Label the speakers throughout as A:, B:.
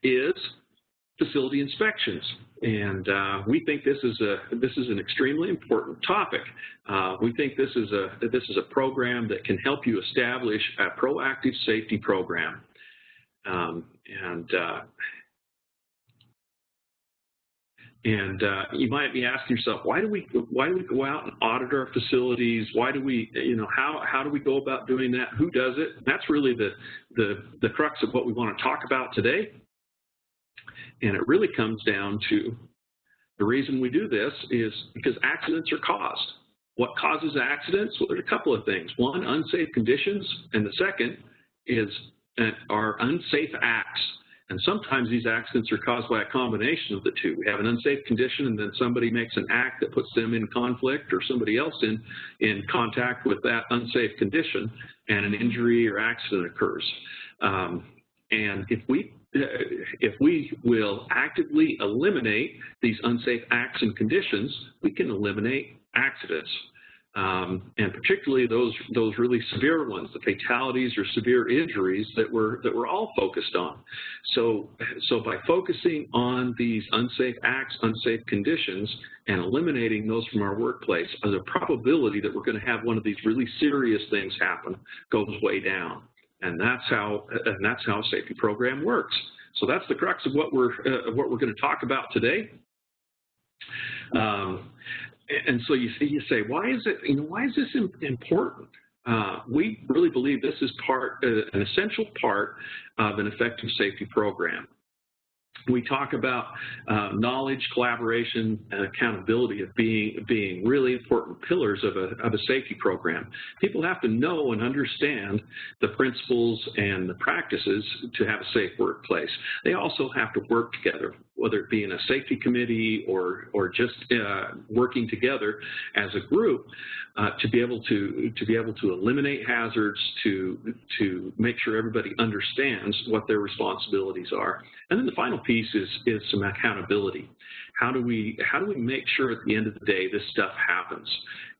A: is facility inspections, and we think this is an extremely important topic. We think this is a program that can help you establish a proactive safety program, And you might be asking yourself, why do we go out and audit our facilities? Why do we, how do we go about doing that? Who does it? And that's really the crux of what we want to talk about today. And it really comes down to the reason we do this is because accidents are caused. What causes accidents? Well, there's a couple of things. One, unsafe conditions, and the second are unsafe acts. And sometimes these accidents are caused by a combination of the two. We have an unsafe condition, and then somebody makes an act that puts them in conflict, or somebody else in contact with that unsafe condition, and an injury or accident occurs. And if we will actively eliminate these unsafe acts and conditions, we can eliminate accidents. And particularly those really severe ones, the fatalities or severe injuries that we're all focused on. So by focusing on these unsafe acts, unsafe conditions, and eliminating those from our workplace, the probability that we're going to have one of these really serious things happen goes way down. And that's how a safety program works. So that's the crux of what we're going to talk about today. And so you say, why is this important? We really believe this is an essential part of an effective safety program. We talk about knowledge, collaboration, and accountability of being really important pillars of a safety program. People have to know and understand the principles and the practices to have a safe workplace. They also have to work together, whether it be in a safety committee or just working together as a group to be able to eliminate hazards, to make sure everybody understands what their responsibilities are. And then the final piece is some accountability. How do we make sure at the end of the day this stuff happens?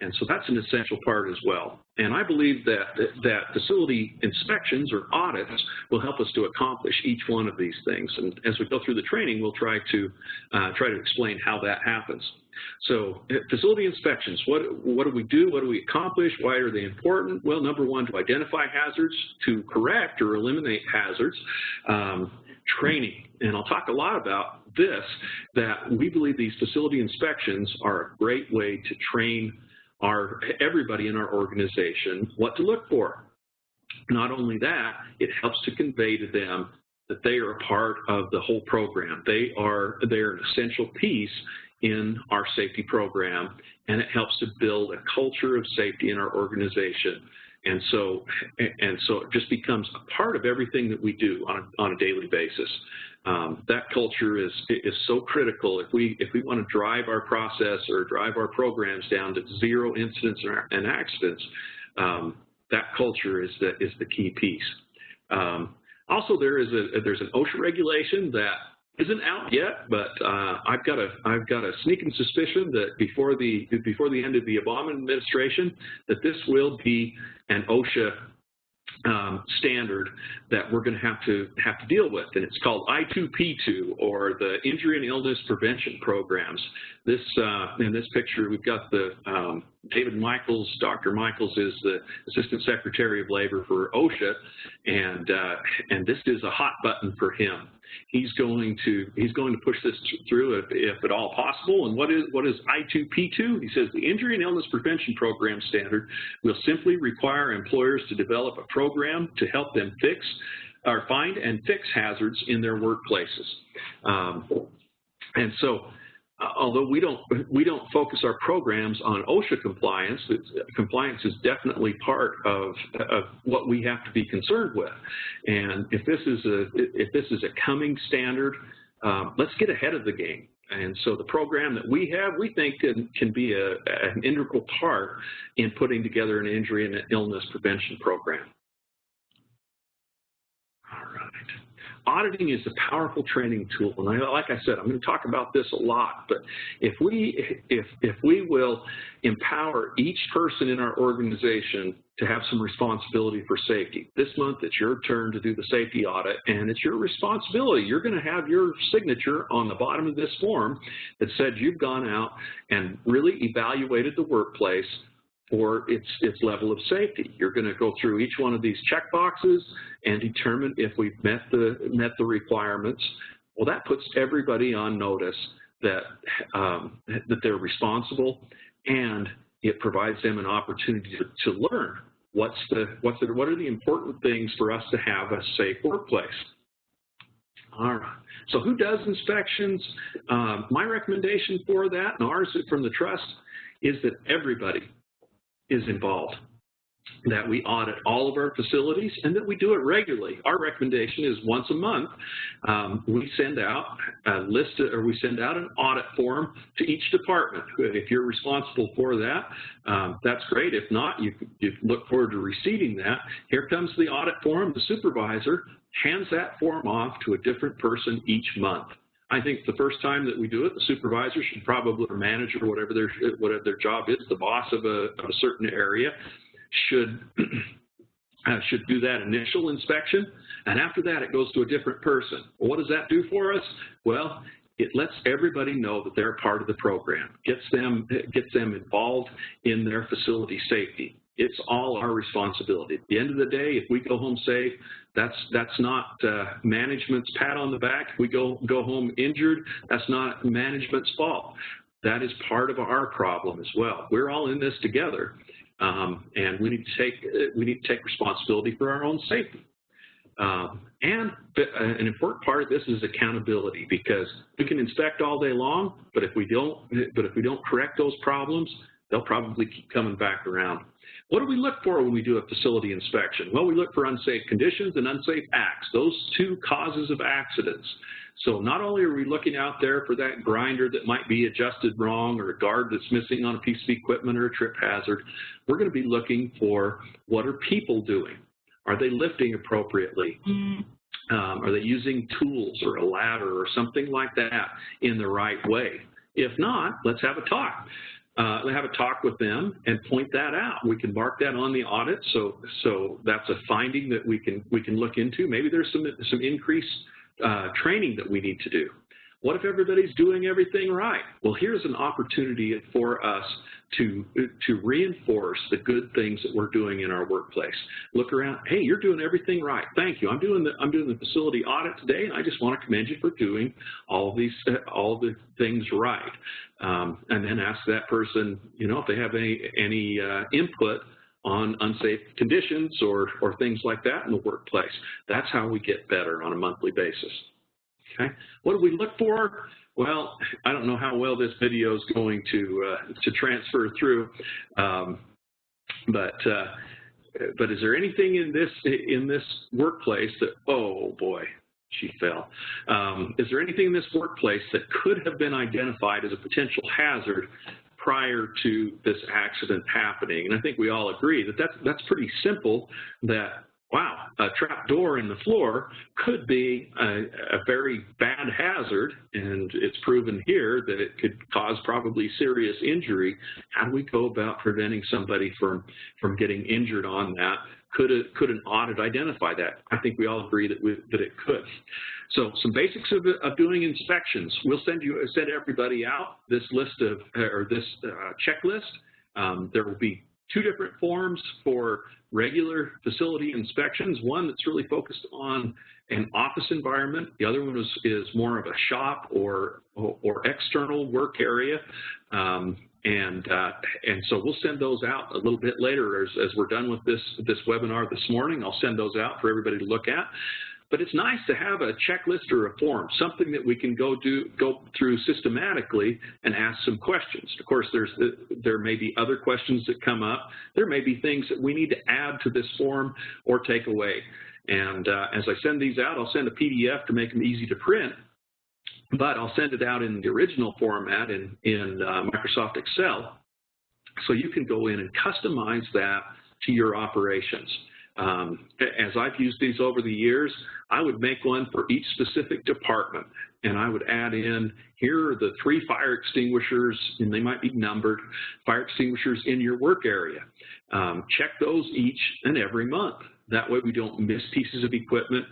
A: And so that's an essential part as well. And I believe that facility inspections or audits will help us to accomplish each one of these things. And as we go through the training, we'll try to explain how that happens. So facility inspections, what do we do? What do we accomplish? Why are they important? Well, number one, to identify hazards, to correct or eliminate hazards, training. And I'll talk a lot about this, that we believe these facility inspections are a great way to train everybody in our organization what to look for. Not only that, it helps to convey to them that they are a part of the whole program. They're an essential piece in our safety program, and it helps to build a culture of safety in our organization. And so it just becomes a part of everything that we do on a daily basis. That culture is so critical. If we want to drive our process or drive our programs down to zero incidents and accidents, that culture is the key piece. Also, there's an OSHA regulation that isn't out yet, but I've got a sneaking suspicion that before the end of the Obama administration, that this will be an OSHA standard that we're going to have to deal with, and it's called I2P2, or the Injury and Illness Prevention Programs. In this picture, we've got the David Michaels. Dr. Michaels is the Assistant Secretary of Labor for OSHA, and this is a hot button for him. He's going to push this through if at all possible. And what is I2P2? He says the Injury and Illness Prevention Program standard will simply require employers to develop a program to help them find and fix hazards in their workplaces. And so, although we don't focus our programs on OSHA compliance, compliance is definitely part of what we have to be concerned with. And if this is a coming standard, let's get ahead of the game. And so the program that we have, we think can be an integral part in putting together an injury and illness prevention program. All right. auditing is a powerful training tool, and like I said, I'm going to talk about this a lot, but if we will empower each person in our organization to have some responsibility for safety. This month, it's your turn to do the safety audit, and it's your responsibility. You're going to have your signature on the bottom of this form that said you've gone out and really evaluated the workplace for its level of safety. You're going to go through each one of these check boxes and determine if we've met the requirements. Well, that puts everybody on notice that they're responsible, and it provides them an opportunity to learn what are the important things for us to have a safe workplace. All right. So who does inspections? My recommendation for that, and ours from the trust, is that everybody is involved, that we audit all of our facilities and that we do it regularly. Our recommendation is once a month, we send out a list, or we send out an audit form to each department. If you're responsible for that, that's great. If not, you look forward to receiving that. Here comes the audit form. The supervisor hands that form off to a different person each month. I think the first time that we do it, the supervisor should probably, or manager, whatever their job is, the boss of a certain area, should do that initial inspection, and after that it goes to a different person. Well, what does that do for us? Well, it lets everybody know that they're part of the program, gets them involved in their facility safety. It's all our responsibility. At the end of the day, if we go home safe, that's not management's pat on the back. If we go home injured, that's not management's fault. That is part of our problem as well. We're all in this together, and we need to take responsibility for our own safety. And an important part of this is accountability, because we can inspect all day long, but if we don't correct those problems, they'll probably keep coming back around. What do we look for when we do a facility inspection? Well, we look for unsafe conditions and unsafe acts, those two causes of accidents. So not only are we looking out there for that grinder that might be adjusted wrong, or a guard that's missing on a piece of equipment, or a trip hazard, we're going to be looking for, what are people doing? Are they lifting appropriately? Are they using tools or a ladder or something like that in the right way? If not, let's have a talk. Have a talk with them and point that out. We can mark that on the audit, so that's a finding that we can look into. Maybe there's some increased training that we need to do. What if everybody's doing everything right? Well, here's an opportunity for us to reinforce the good things that we're doing in our workplace. Look around. Hey, you're doing everything right. Thank you. I'm doing the facility audit today, and I just want to commend you for doing all the things right. And then ask that person, if they have any input on unsafe conditions or things like that in the workplace. That's how we get better on a monthly basis. Okay. What do we look for? Well, I don't know how well this video is going to transfer through, but is there anything in this workplace that, oh boy, she fell. Is there anything in this workplace that could have been identified as a potential hazard prior to this accident happening? And I think we all agree that that's pretty simple, that, wow, a trap door in the floor could be a very bad hazard, and it's proven here that it could cause probably serious injury. How do we go about preventing somebody from getting injured on that? Could an audit identify that? I think we all agree that it could. So some basics of doing inspections. We'll send everybody out this list this checklist. There will be two different forms for regular facility inspections. One that's really focused on an office environment. The other one is more of a shop or external work area. And so we'll send those out a little bit later as we're done with this webinar this morning. I'll send those out for everybody to look at. But it's nice to have a checklist or a form, something that we can go through systematically and ask some questions. Of course, there may be other questions that come up. There may be things that we need to add to this form or take away. And as I send these out, I'll send a PDF to make them easy to print, but I'll send it out in the original format in Microsoft Excel, so you can go in and customize that to your operations. As I've used these over the years, I would make one for each specific department, and I would add in, here are the 3 fire extinguishers, and they might be numbered, fire extinguishers in your work area. Check those each and every month. That way we don't miss pieces of equipment.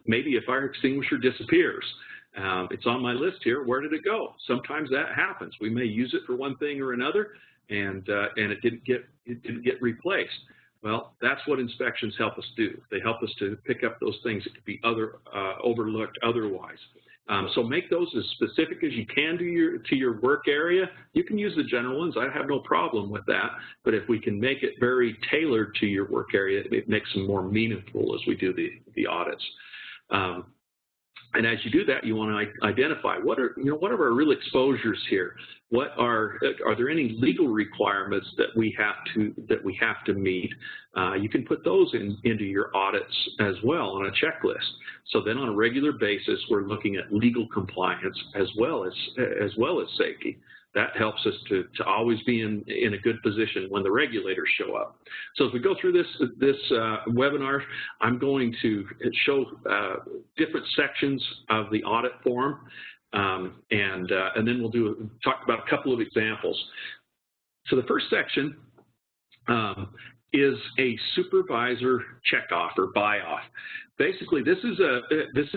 A: Maybe a fire extinguisher disappears. It's on my list here. Where did it go? Sometimes that happens. We may use it for one thing or another, and it didn't get replaced. Well, that's what inspections help us do. They help us to pick up those things that could be overlooked otherwise. So make those as specific as you can to your work area. You can use the general ones. I have no problem with that. But if we can make it very tailored to your work area, it makes them more meaningful as we do the audits. And as you do that, you want to identify what are our real exposures here. Are there any legal requirements that we have to meet? You can put those into your audits as well on a checklist. So then on a regular basis, we're looking at legal compliance as well as safety. That helps us to always be in a good position when the regulators show up. So as we go through this webinar, I'm going to show different sections of the audit form, and then we'll talk about a couple of examples. So the first section is a supervisor checkoff or buy-off. Basically, this is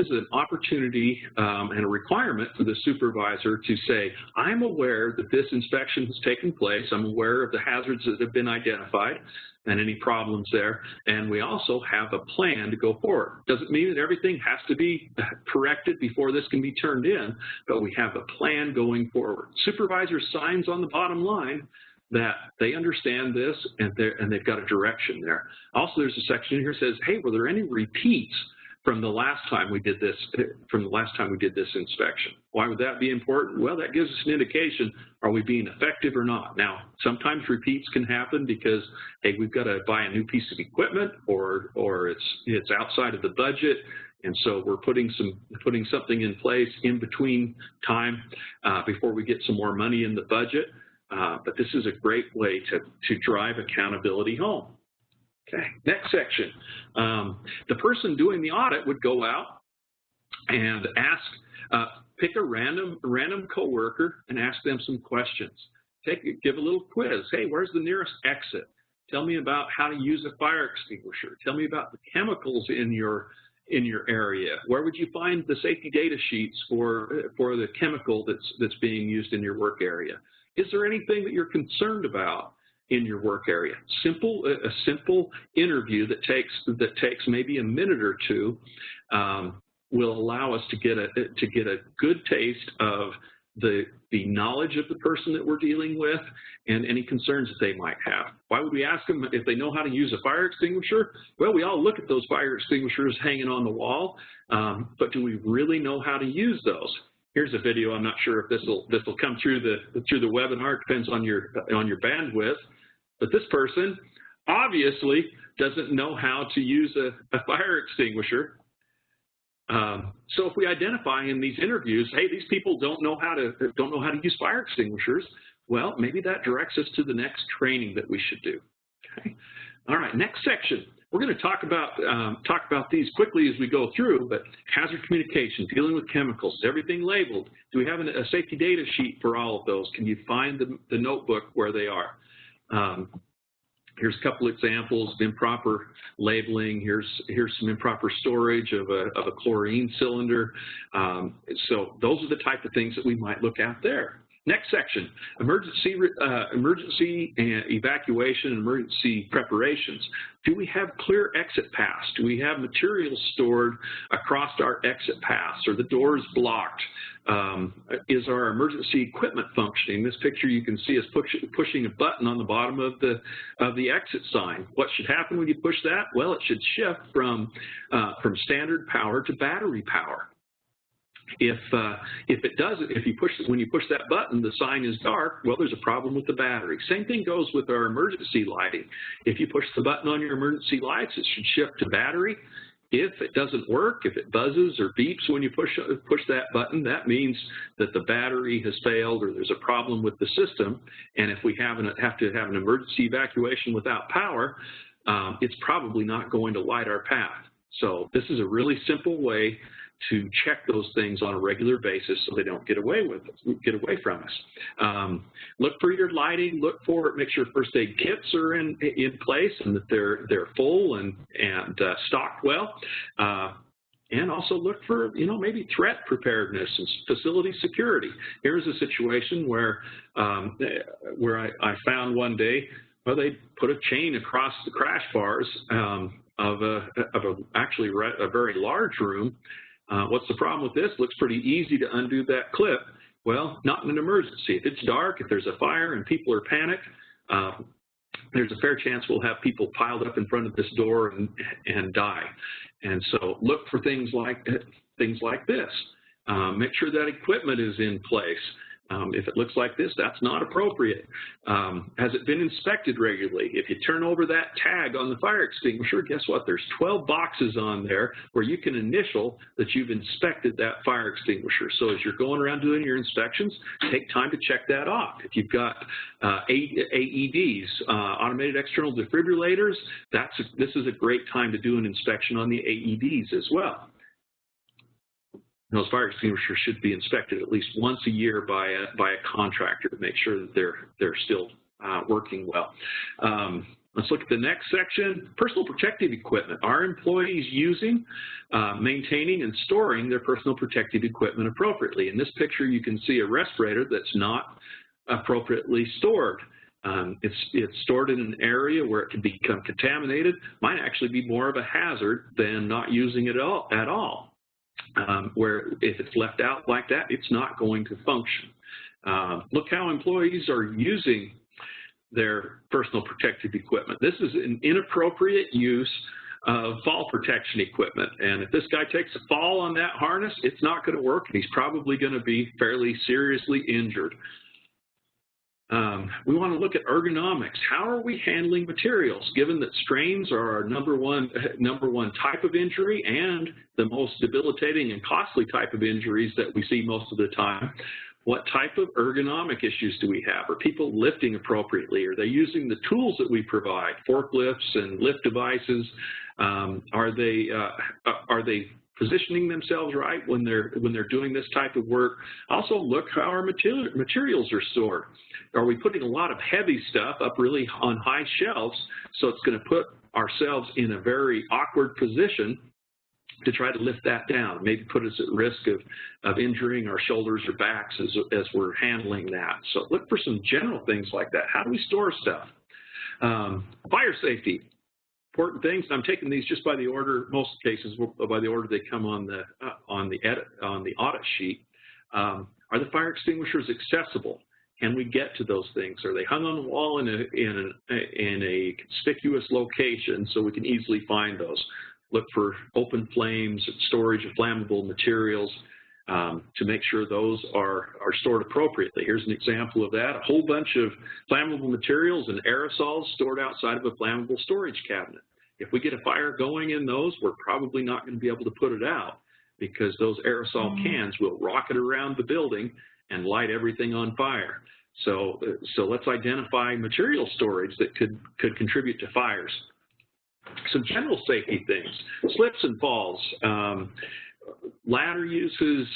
A: an opportunity and a requirement for the supervisor to say, I'm aware that this inspection has taken place. I'm aware of the hazards that have been identified and any problems there. And we also have a plan to go forward. Doesn't mean that everything has to be corrected before this can be turned in, but we have a plan going forward. Supervisor signs on the bottom line that they understand this and they've got a direction there. Also, there's a section here that says, hey, were there any repeats from the last time we did this inspection? Why would that be important? Well, that gives us an indication, are we being effective or not? Now, sometimes repeats can happen because, hey, we've got to buy a new piece of equipment or it's outside of the budget. And so we're putting something in place in between time before we get some more money in the budget. But this is a great way to drive accountability home. Okay, next section. The person doing the audit would go out and pick a random coworker and ask them some questions. Give a little quiz. Hey, where's the nearest exit? Tell me about how to use a fire extinguisher. Tell me about the chemicals in your area. Where would you find the safety data sheets for the chemical that's being used in your work area? Is there anything that you're concerned about in your work area? A simple interview that takes maybe a minute or two will allow us to get a good taste of the knowledge of the person that we're dealing with and any concerns that they might have. Why would we ask them if they know how to use a fire extinguisher? Well, we all look at those fire extinguishers hanging on the wall, but do we really know how to use those? Here's a video. I'm not sure if this will come through the webinar. It depends on your bandwidth. But this person obviously doesn't know how to use a fire extinguisher. So if we identify in these interviews, hey, these people don't know how to use fire extinguishers, well, maybe that directs us to the next training that we should do. Okay. All right. Next section. We're going to talk about these quickly as we go through, but hazard communication, dealing with chemicals, is everything labeled? Do we have a safety data sheet for all of those? Can you find the notebook where they are? Here's a couple examples of improper labeling. Here's some improper storage of a chlorine cylinder. So those are the type of things that we might look at there. Next section, emergency and evacuation and emergency preparations. Do we have clear exit paths? Do we have materials stored across our exit paths? Are the doors blocked? Is our emergency equipment functioning? This picture you can see is pushing a button on the bottom of the exit sign. What should happen when you push that? Well, it should shift from standard power to battery power. If it doesn't, when you push that button, the sign is dark, well, there's a problem with the battery. Same thing goes with our emergency lighting. If you push the button on your emergency lights, it should shift to battery. If it doesn't work, if it buzzes or beeps when you push that button, that means that the battery has failed or there's a problem with the system. And if we have to have an emergency evacuation without power, it's probably not going to light our path. So this is a really simple way to check those things on a regular basis so they don't get away from us. Look for your lighting. Make sure first aid kits are in place and that they're full and stocked well. And also look for, maybe threat preparedness and facility security. Here's a situation where I found one day, well, they put a chain across the crash bars of actually a very large room. What's the problem with this? Looks pretty easy to undo that clip. Well, not in an emergency. If it's dark, if there's a fire and people are panicked, there's a fair chance we'll have people piled up in front of this door and die. And so look for things like this. Make sure that equipment is in place. If it looks like this, that's not appropriate. Has it been inspected regularly? If you turn over that tag on the fire extinguisher, guess what? There's 12 boxes on there where you can initial that you've inspected that fire extinguisher. So as you're going around doing your inspections, take time to check that off. If you've got AEDs, automated external defibrillators, this is a great time to do an inspection on the AEDs as well. Those fire extinguishers should be inspected at least once a year by a contractor to make sure that they're still working well. Let's look at the next section, personal protective equipment. Are employees using, maintaining, and storing their personal protective equipment appropriately? In this picture, you can see a respirator that's not appropriately stored. It's stored in an area where it can become contaminated. Might actually be more of a hazard than not using it at all. Where if it's left out like that, it's not going to function. Look how employees are using their personal protective equipment. This is an inappropriate use of fall protection equipment. And if this guy takes a fall on that harness, it's not going to work, and he's probably going to be fairly seriously injured. We want to look at ergonomics. How are we handling materials? Given that strains are our number one type of injury and the most debilitating and costly type of injuries that we see most of the time, what type of ergonomic issues do we have? Are people lifting appropriately? Are they using the tools that we provide, forklifts and lift devices? Are they positioning themselves right when they're doing this type of work? Also look how our materials are stored. Are we putting a lot of heavy stuff up really on high shelves, so it's going to put ourselves in a very awkward position to try to lift that down, maybe put us at risk of injuring our shoulders or backs as we're handling that. So look for some general things like that. How do we store stuff? Fire safety. Important things. I'm taking these just by the order, most cases by the order they come on the audit sheet. Are the fire extinguishers accessible? Can we get to those things? Are they hung on the wall in a conspicuous location so we can easily find those? Look for open flames, storage of flammable materials to make sure those are stored appropriately. Here's an example of that. A whole bunch of flammable materials and aerosols stored outside of a flammable storage cabinet. If we get a fire going in those, we're probably not going to be able to put it out because those aerosol cans will rocket around the building and light everything on fire. So let's identify material storage that could contribute to fires. Some general safety things, slips and falls, ladder uses,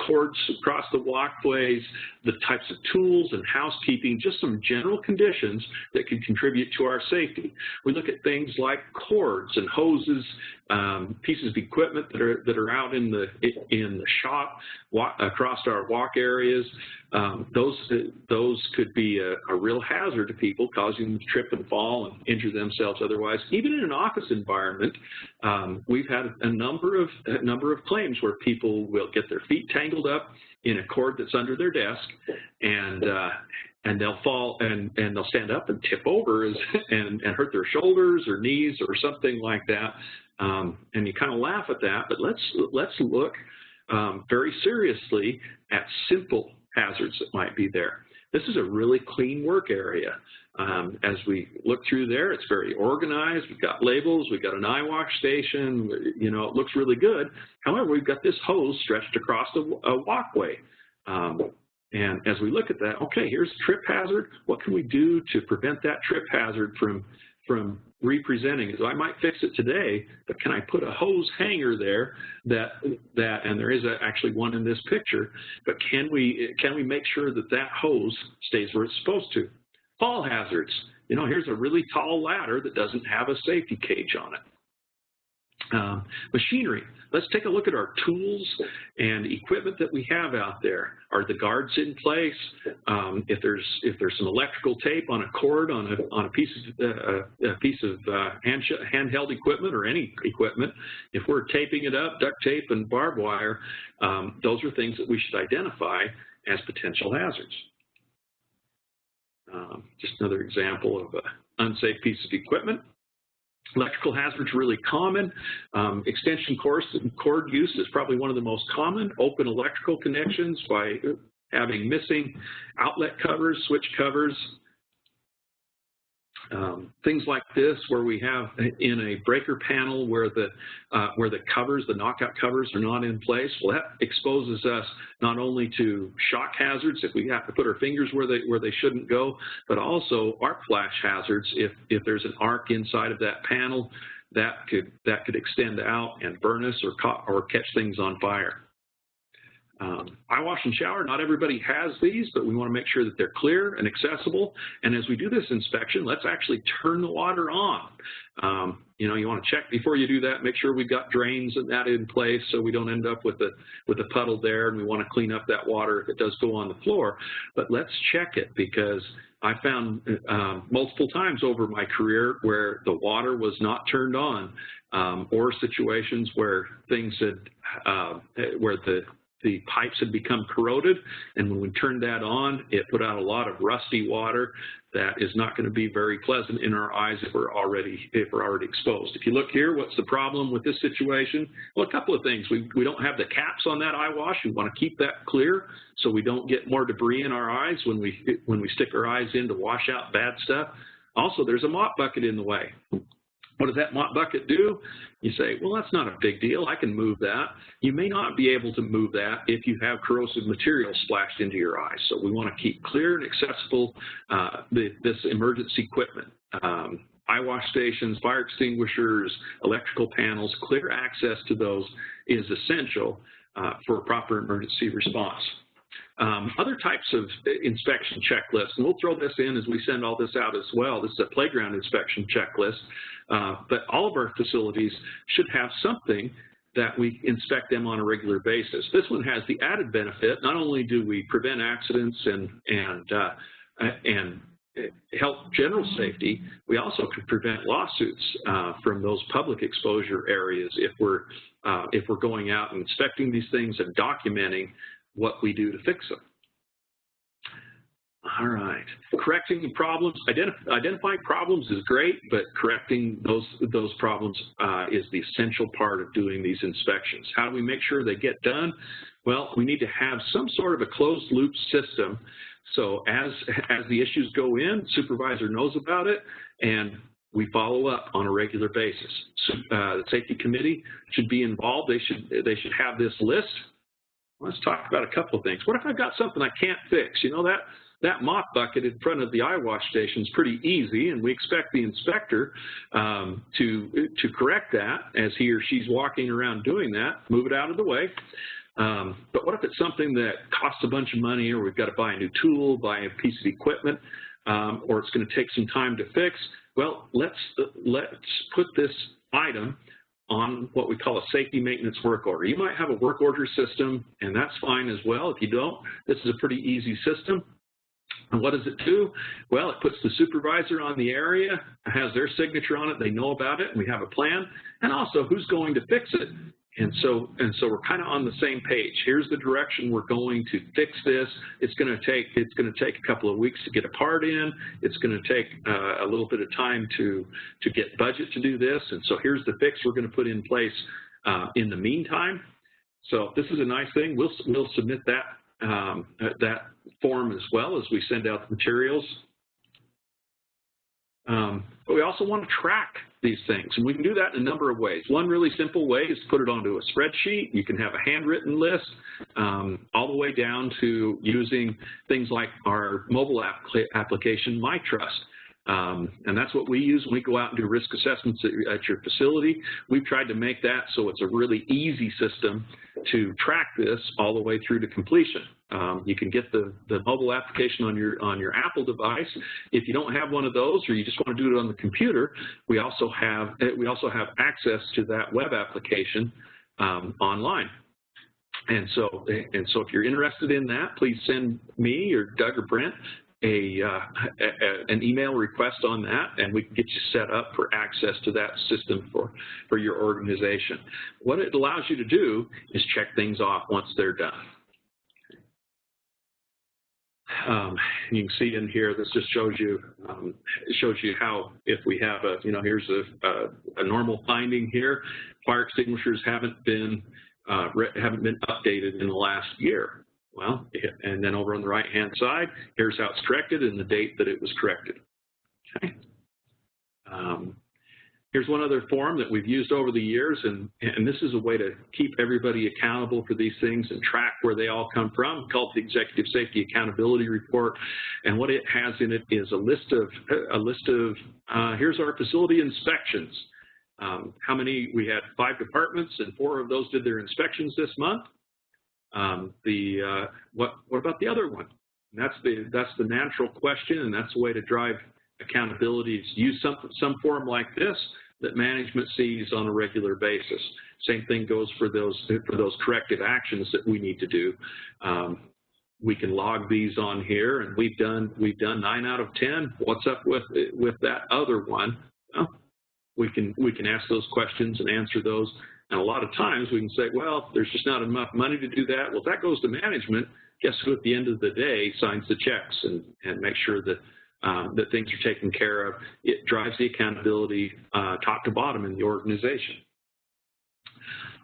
A: cords across the walkways, the types of tools and housekeeping, just some general conditions that can contribute to our safety. We look at things like cords and hoses, pieces of equipment that are out in the shop, across our walk areas. Those could be a real hazard to people, causing them to trip and fall and injure themselves otherwise. Even in an office environment, we've had a number of claims where people will get their feet tangled up in a cord that's under their desk, and they'll fall and they'll stand up and tip over and hurt their shoulders or knees or something like that. And you kind of laugh at that, but let's look very seriously at simple hazards that might be there. This is a really clean work area. As we look through there, it's very organized. We've got labels. We've got an eye wash station. You know, it looks really good. However, we've got this hose stretched across a walkway. And as we look at that, okay, here's a trip hazard. What can we do to prevent that trip hazard from representing is I might fix it today, but can I put a hose hanger there and there is actually one in this picture, but can we make sure that that hose stays where it's supposed to? Fall hazards. You know, here's a really tall ladder that doesn't have a safety cage on it. Machinery. Let's take a look at our tools and equipment that we have out there. Are the guards in place? If there's some electrical tape on a cord on a piece of handheld equipment or any equipment, if we're taping it up, duct tape and barbed wire, those are things that we should identify as potential hazards. Just another example of an unsafe piece of equipment. Electrical hazards are really common. Extension cord use is probably one of the most common. Open electrical connections by having missing outlet covers, switch covers. Things like this where we have in a breaker panel where the covers, the knockout covers are not in place. Well, that exposes us not only to shock hazards if we have to put our fingers where they shouldn't go, but also arc flash hazards if there's an arc inside of that panel that could extend out and burn us or catch things on fire. Eye wash and shower, not everybody has these, but we want to make sure that they're clear and accessible. And as we do this inspection, let's actually turn the water on. You know, you want to check before you do that, make sure we've got drains and that in place so we don't end up with a puddle there, and we want to clean up that water if it does go on the floor. But let's check it, because I found multiple times over my career where the water was not turned on, or situations where things had, where the pipes had become corroded, and when we turned that on, it put out a lot of rusty water that is not going to be very pleasant in our eyes if we're already exposed. If you look here, what's the problem with this situation? Well, a couple of things. We don't have the caps on that eye wash. We want to keep that clear so we don't get more debris in our eyes when we stick our eyes in to wash out bad stuff. Also, there's a mop bucket in the way. What does that mop bucket do? You say, well, that's not a big deal. I can move that. You may not be able to move that if you have corrosive material splashed into your eyes. So we want to keep clear and accessible this emergency equipment. Eye wash stations, fire extinguishers, electrical panels, clear access to those is essential for a proper emergency response. Other types of inspection checklists, and we'll throw this in as we send all this out as well. This is a playground inspection checklist, but all of our facilities should have something that we inspect them on a regular basis. This one has the added benefit, not only do we prevent accidents and help general safety, we also could prevent lawsuits from those public exposure areas if we're going out and inspecting these things and documenting what we do to fix them. All right, correcting problems, identifying problems is great, but correcting those problems is the essential part of doing these inspections. How do we make sure they get done? Well, we need to have some sort of a closed loop system. So as the issues go in, supervisor knows about it, and we follow up on a regular basis. So, the safety committee should be involved. They should have this list. Let's talk about a couple of things. What if I've got something I can't fix? You know, that mop bucket in front of the eye wash station is pretty easy, and we expect the inspector to correct that as he or she's walking around doing that, move it out of the way. But what if it's something that costs a bunch of money, or we've got to buy a new tool, buy a piece of equipment, or it's going to take some time to fix? Well, let's put this item on what we call a safety maintenance work order. You might have a work order system, and that's fine as well. If you don't, this is a pretty easy system. And what does it do? Well, it puts the supervisor on the area, has their signature on it, they know about it, and we have a plan, and also who's going to fix it. And so we're kind of on the same page. Here's the direction we're going to fix this. It's going to take a couple of weeks to get a part in. It's going to take a little bit of time to get budget to do this. And so here's the fix we're going to put in place in the meantime. So this is a nice thing. We'll submit that form as well as we send out the materials. But we also want to track these things, and we can do that in a number of ways. One really simple way is to put it onto a spreadsheet. You can have a handwritten list, all the way down to using things like our mobile application, MyTrust. And that's what we use when we go out and do risk assessments at your facility. We've tried to make that so it's a really easy system to track this all the way through to completion. You can get the mobile application on your Apple device. If you don't have one of those, or you just want to do it on the computer, we also have access to that web application online. And so if you're interested in that, please send me or Doug or Brent an email request on that, and we can get you set up for access to that system for your organization. What it allows you to do is check things off once they're done. You can see in here, this just shows you how, if we have here's a normal finding here, fire extinguishers haven't been updated in the last year. Well, and then over on the right-hand side, here's how it's corrected and the date that it was corrected. Okay. Here's one other form that we've used over the years, and this is a way to keep everybody accountable for these things and track where they all come from, called the Executive Safety Accountability Report. And what it has in it is a list of here's our facility inspections. How many? We had 5 departments, and 4 of those did their inspections this month. What about the other one? And that's the natural question, and that's the way to drive accountability, is use some form like this that management sees on a regular basis. Same thing goes for those corrective actions that we need to do. We can log these on here, and we've done 9 out of 10. What's up with that other one? Well, we can ask those questions and answer those. And a lot of times we can say, well, there's just not enough money to do that. Well, if that goes to management, guess who at the end of the day signs the checks and make sure that that things are taken care of. It drives the accountability top to bottom in the organization.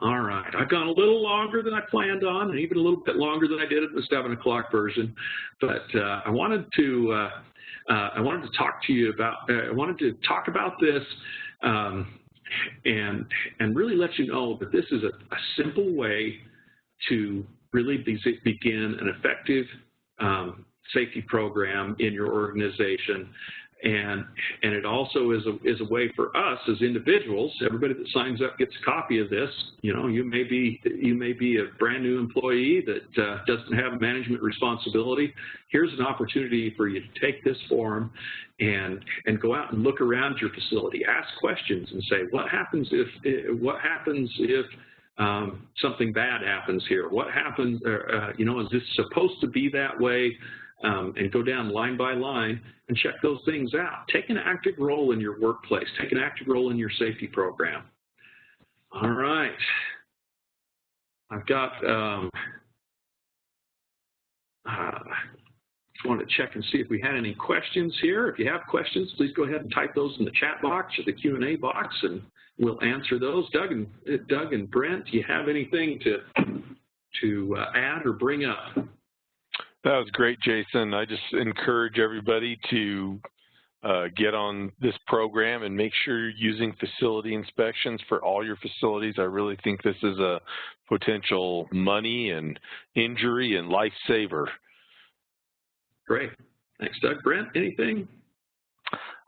A: All right, I've gone a little longer than I planned on, and even a little bit longer than I did in the 7 o'clock version. But I wanted to talk to you about. I wanted to talk about this. And really let you know that this is a simple way to really begin an effective safety program in your organization, and it also is a way for us as individuals. Everybody that signs up gets a copy of this. You may be a brand new employee that doesn't have management responsibility. Here's an opportunity for you to take this form and go out and look around your facility, ask questions, and say, what happens if something bad happens here? What happens? Is this supposed to be that way? And go down line by line and check those things out. Take an active role in your workplace. Take an active role in your safety program. All right. I've got, just wanted to check and see if we had any questions here. If you have questions, please go ahead and type those in the chat box or the Q&A box, and we'll answer those. Doug and Brent, do you have anything to add or bring up?
B: That was great, Jason. I just encourage everybody to get on this program and make sure you're using facility inspections for all your facilities. I really think this is a potential money and injury and life saver.
A: Great. Thanks, Doug. Brent, anything?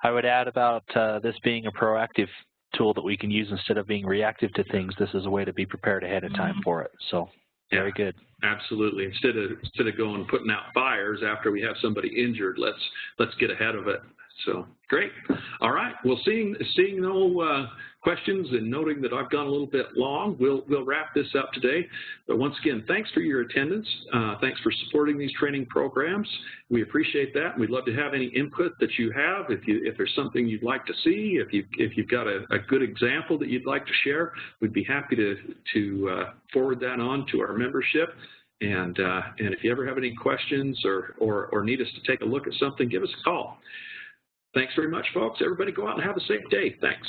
C: I would add about this being a proactive tool that we can use instead of being reactive to things. This is a way to be prepared ahead of time for it. So very good.
A: Absolutely. Instead of going and putting out fires after we have somebody injured, let's get ahead of it. So great. All right. Well, seeing no questions and noting that I've gone a little bit long, we'll wrap this up today. But once again, thanks for your attendance. Thanks for supporting these training programs. We appreciate that. We'd love to have any input that you have. If there's something you'd like to see, if you've got a good example that you'd like to share, we'd be happy to forward that on to our membership. And if you ever have any questions or need us to take a look at something, give us a call. Thanks very much, folks. Everybody go out and have a safe day. Thanks.